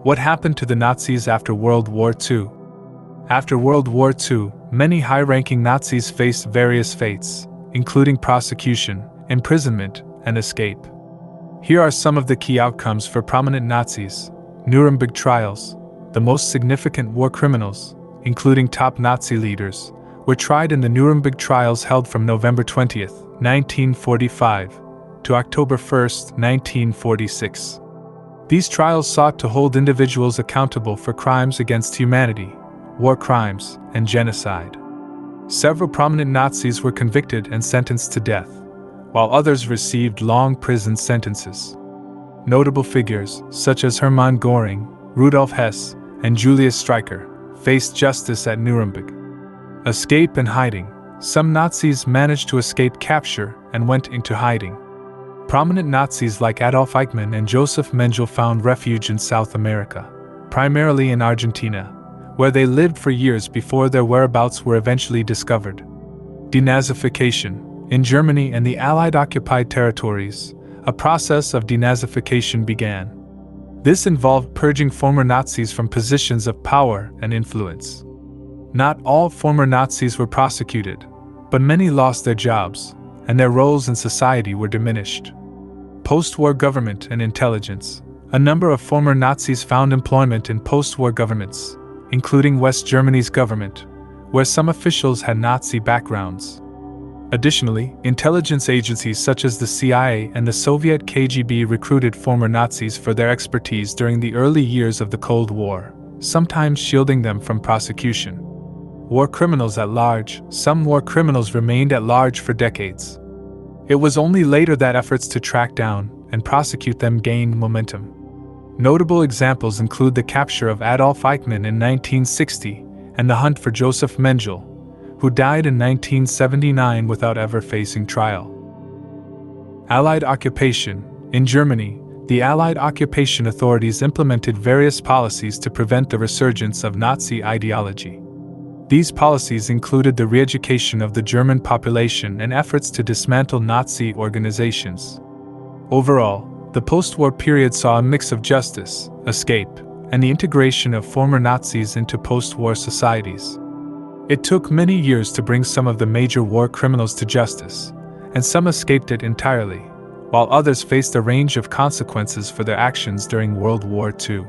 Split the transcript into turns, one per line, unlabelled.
What happened to the Nazis after World War II? After World War II, many high-ranking Nazis faced various fates, including prosecution, imprisonment, and escape. Here are some of the key outcomes for prominent Nazis. Nuremberg trials. The most significant war criminals, including top Nazi leaders, were tried in the Nuremberg trials held from November 20, 1945, to October 1, 1946. These trials sought to hold individuals accountable for crimes against humanity, war crimes, and genocide. Several prominent Nazis were convicted and sentenced to death, while others received long prison sentences. Notable figures, such as Hermann Göring, Rudolf Hess, and Julius Streicher, faced justice at Nuremberg. Escape and hiding. Some Nazis managed to escape capture and went into hiding. Prominent Nazis like Adolf Eichmann and Joseph Mengele found refuge in South America, primarily in Argentina, where they lived for years before their whereabouts were eventually discovered. Denazification. In Germany and the Allied-occupied territories, a process of denazification began. This involved purging former Nazis from positions of power and influence. Not all former Nazis were prosecuted, but many lost their jobs, and their roles in society were diminished. Post-war government and intelligence. A number of former Nazis found employment in post-war governments, including West Germany's government, where some officials had Nazi backgrounds. Additionally, intelligence agencies such as the CIA and the Soviet KGB recruited former Nazis for their expertise during the early years of the Cold War, sometimes shielding them from prosecution. War criminals at large. Some war criminals remained at large for decades. It was only later that efforts to track down and prosecute them gained momentum. Notable examples include the capture of Adolf Eichmann in 1960 and the hunt for Joseph Mengele, who died in 1979 without ever facing trial. Allied occupation. In Germany, the Allied occupation authorities implemented various policies to prevent the resurgence of Nazi ideology. These policies included the re-education of the German population and efforts to dismantle Nazi organizations. Overall, the post-war period saw a mix of justice, escape, and the integration of former Nazis into post-war societies. It took many years to bring some of the major war criminals to justice, and some escaped it entirely, while others faced a range of consequences for their actions during World War II.